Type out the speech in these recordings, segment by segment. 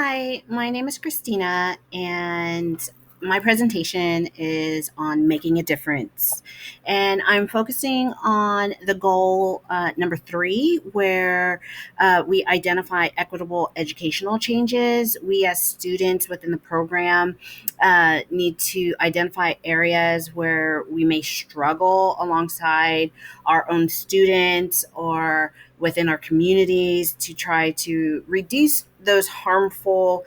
Hi, my name is Christina, and my presentation is on making a difference. And I'm focusing on the goal number three, where we identify equitable educational changes. We, as students within the program, need to identify areas where we may struggle alongside our own students or within our communities to try to reduce those harmful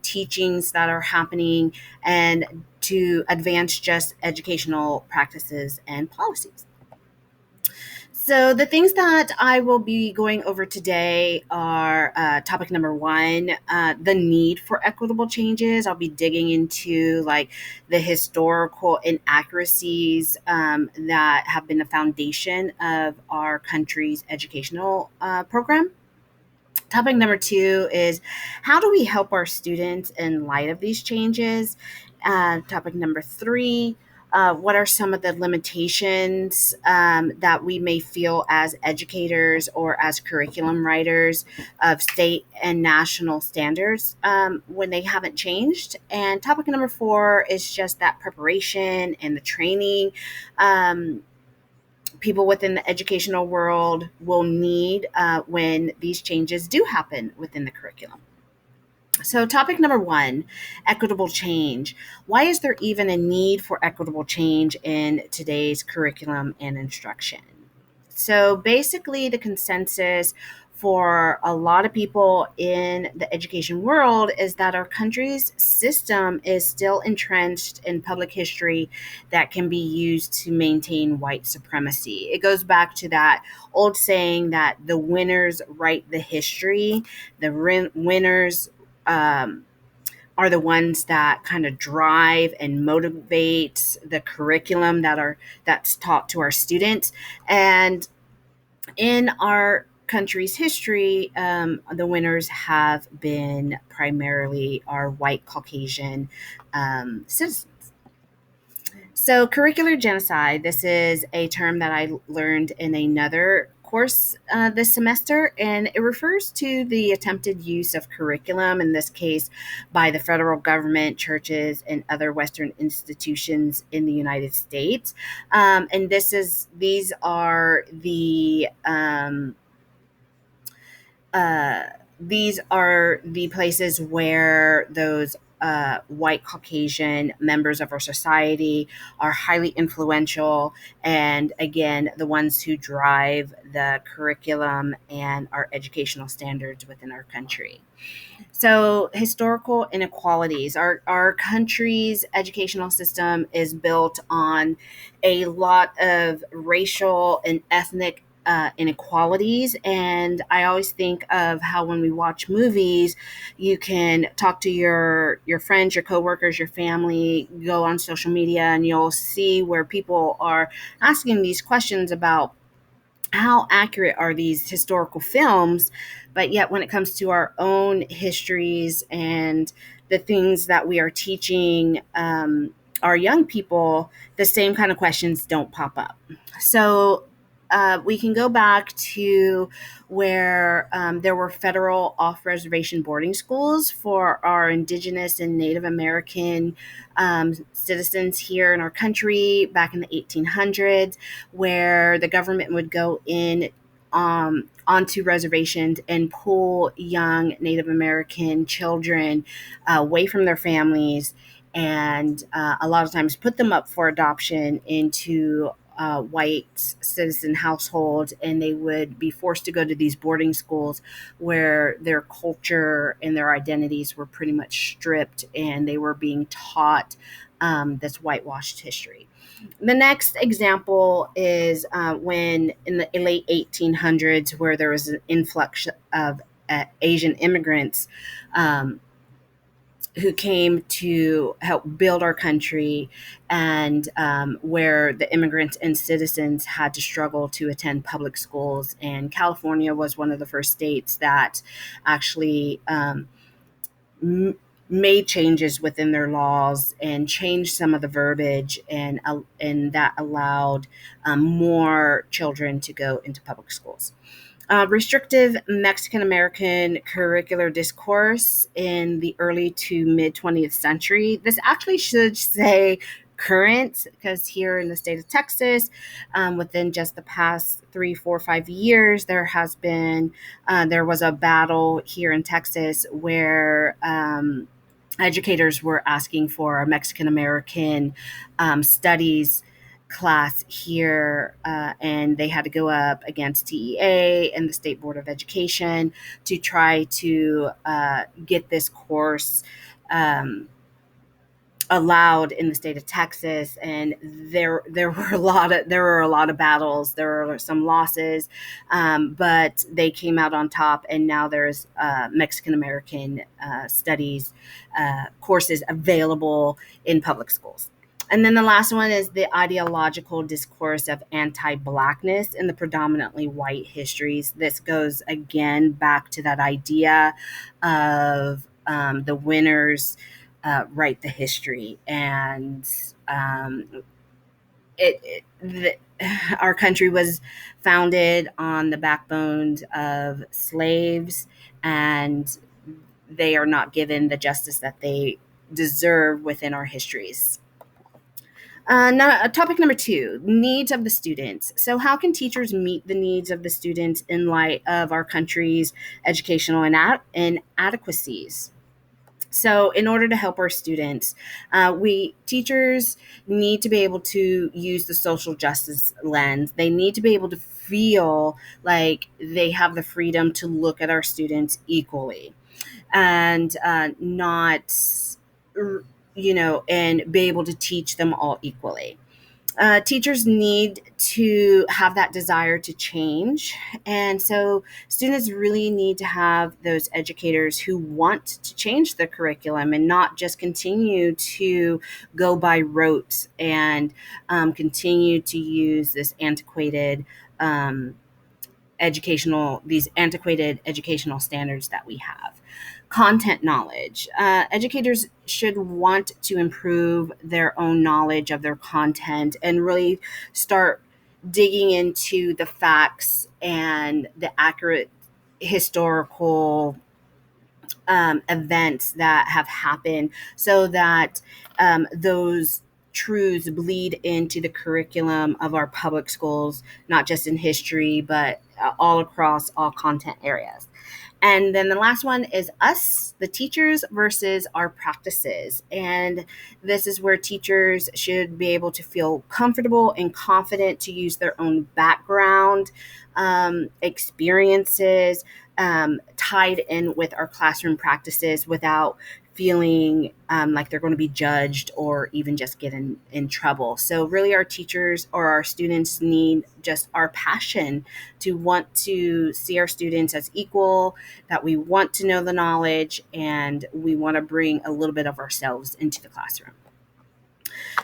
teachings that are happening and to advance just educational practices and policies. So, the things that I will be going over today are topic number one, the need for equitable changes. I'll be digging into like the historical inaccuracies that have been the foundation of our country's educational program. Topic number two is how do we help our students in light of these changes? Topic number three, what are some of the limitations that we may feel as educators or as curriculum writers of state and national standards when they haven't changed? And topic number four is just that preparation and the training. People within the educational world will need when these changes do happen within the curriculum. So, topic number one, equitable change. Why is there even a need for equitable change in today's curriculum and instruction? So, basically, the consensus for a lot of people in the education world is that our country's system is still entrenched in public history that can be used to maintain white supremacy. It goes back to that old saying that the winners write the history, winners um, are the ones that kind of drive and motivate the curriculum that's taught to our students. And in our country's history, the winners have been primarily our white Caucasian citizens. So, curricular genocide, this is a term that I learned in another course this semester, and it refers to the attempted use of curriculum, in this case by the federal government, churches, and other Western institutions in the United States. And these are uh, the places where those white Caucasian members of our society are highly influential, and again, the ones who drive the curriculum and our educational standards within our country. So, historical inequalities. Our country's educational system is built on a lot of racial and ethnic inequalities. And I always think of how when we watch movies, you can talk to your friends, your coworkers, your family, go on social media, and you'll see where people are asking these questions about how accurate are these historical films, but yet when it comes to our own histories and the things that we are teaching our young people, the same kind of questions don't pop up. So we can go back to where there were federal off reservation boarding schools for our Indigenous and Native American citizens here in our country back in the 1800s, where the government would go in onto reservations and pull young Native American children away from their families and a lot of times put them up for adoption into white citizen households, and they would be forced to go to these boarding schools where their culture and their identities were pretty much stripped, and they were being taught this whitewashed history. The next example is when in the late 1800s, where there was an influx of Asian immigrants who came to help build our country, and where the immigrants and citizens had to struggle to attend public schools. And California was one of the first states that actually m- made changes within their laws and changed some of the verbiage, and that allowed more children to go into public schools. Restrictive Mexican American curricular discourse in the early to mid 20th century. This actually should say current, because here in the state of Texas, within just the past 3, 4, 5 years, there was a battle here in Texas where educators were asking for a Mexican American studies class here, and they had to go up against TEA and the State Board of Education to try to get this course um, allowed in the state of Texas. And there were a lot of battles. There were some losses, but they came out on top. And now there's Mexican American studies courses available in public schools. And then the last one is the ideological discourse of anti Blackness in the predominantly white histories. This goes again back to that idea of the winners write the history. And our country was founded on the backbone of slaves, and they are not given the justice that they deserve within our histories. Now, topic number two, needs of the students. So, how can teachers meet the needs of the students in light of our country's educational inadequacies? So, in order to help our students, we teachers need to be able to use the social justice lens. They need to be able to feel like they have the freedom to look at our students equally, and not, and be able to teach them all equally. Teachers need to have that desire to change. And so students really need to have those educators who want to change the curriculum and not just continue to go by rote and continue to use this antiquated educational standards that we have. Content knowledge. Educators should want to improve their own knowledge of their content and really start digging into the facts and the accurate historical events that have happened, so that those truths bleed into the curriculum of our public schools, not just in history, but all across all content areas. And then the last one is us, the teachers, versus our practices. And this is where teachers should be able to feel comfortable and confident to use their own background, experiences, tied in with our classroom practices without feeling like they're going to be judged or even just get in trouble. So, really, our teachers or our students need just our passion to want to see our students as equal, that we want to know the knowledge, and we want to bring a little bit of ourselves into the classroom.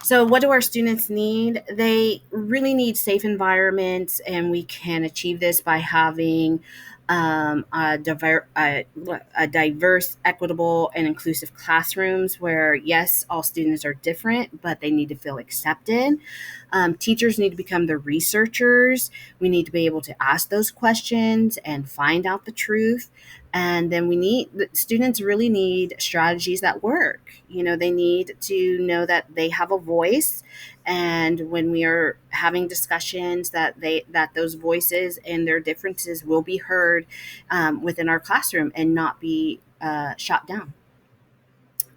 So, what do our students need? They really need safe environments, and we can achieve this by having a diverse, equitable, and inclusive classrooms where, yes, all students are different, but they need to feel accepted. Teachers need to become the researchers. We need to be able to ask those questions and find out the truth. And then the students really need strategies that work. They need to know that they have a voice, and when we are having discussions, that those voices and their differences will be heard within our classroom and not be shot down.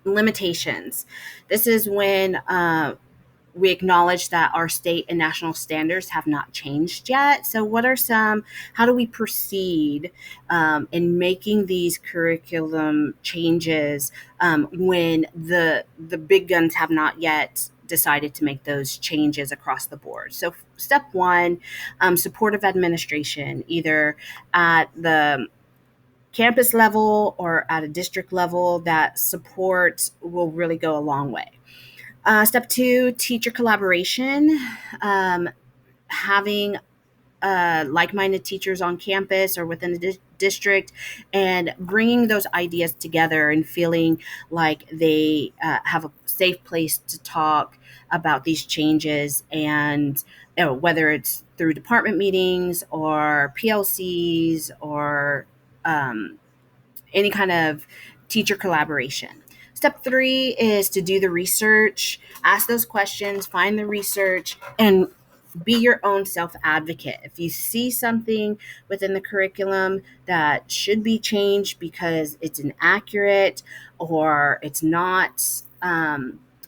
Limitations. This is when we acknowledge that our state and national standards have not changed yet. So, how do we proceed in making these curriculum changes when the big guns have not yet decided to make those changes across the board? So, step one, supportive administration, either at the campus level or at a district level. That support will really go a long way. Step two, teacher collaboration. Having like-minded teachers on campus or within the district, and bringing those ideas together and feeling like they have a safe place to talk about these changes, and whether it's through department meetings or PLCs or um, any kind of teacher collaboration. Step three is to do the research, ask those questions, find the research, and be your own self advocate. If you see something within the curriculum that should be changed because it's inaccurate or it's not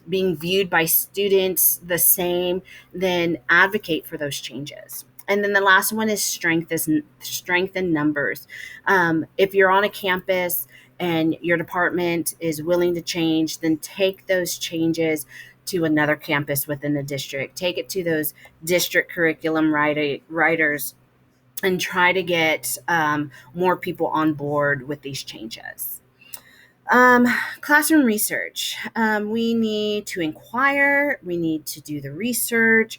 being viewed by students the same, then advocate for those changes. And then the last one is strength in numbers. If you're on a campus and your department is willing to change, then take those changes to another campus within the district. Take it to those district curriculum writers and try to get more people on board with these changes. Um, Classroom research. We need to inquire, we need to do the research,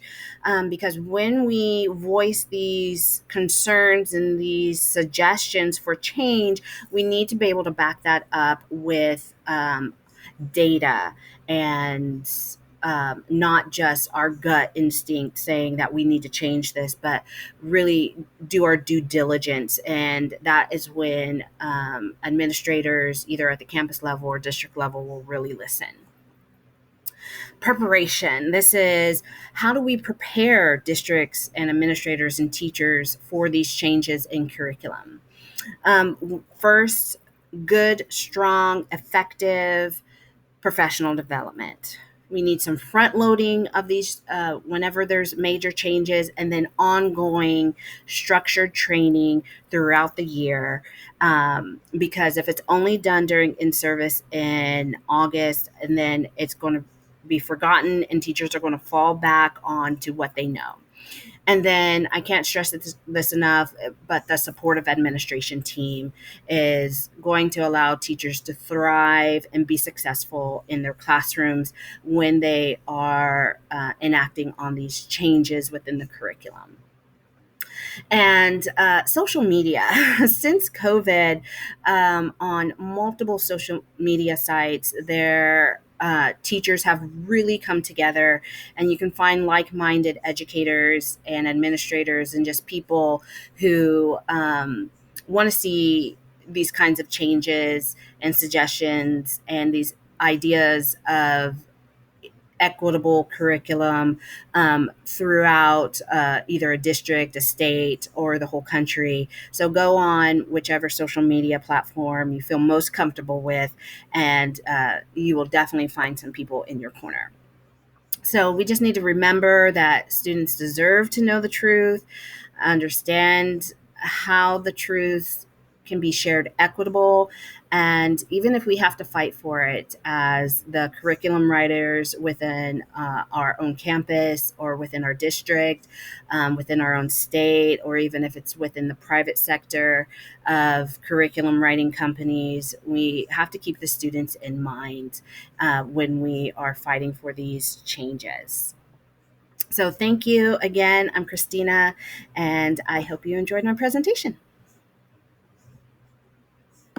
because when we voice these concerns and these suggestions for change, we need to be able to back that up with data and not just our gut instinct saying that we need to change this, but really do our due diligence. And that is when administrators, either at the campus level or district level, will really listen. Preparation. This is how do we prepare districts and administrators and teachers for these changes in curriculum? First, good, strong, effective professional development. We need some front loading of these whenever there's major changes, and then ongoing structured training throughout the year. Because if it's only done during in service in August, and then it's going to be forgotten, and teachers are going to fall back on to what they know. And then I can't stress this enough, but the supportive administration team is going to allow teachers to thrive and be successful in their classrooms when they are enacting on these changes within the curriculum. And social media. Since COVID, on multiple social media sites, their teachers have really come together, and you can find like minded educators and administrators and just people who want to see these kinds of changes and suggestions and these ideas of equitable curriculum throughout either a district, a state, or the whole country. So go on whichever social media platform you feel most comfortable with, and you will definitely find some people in your corner. So we just need to remember that students deserve to know the truth, understand how the truth can be shared equitable, and even if we have to fight for it as the curriculum writers within our own campus or within our district, within our own state, or even if it's within the private sector of curriculum writing companies, we have to keep the students in mind when we are fighting for these changes. So thank you again. I'm Christina, and I hope you enjoyed my presentation.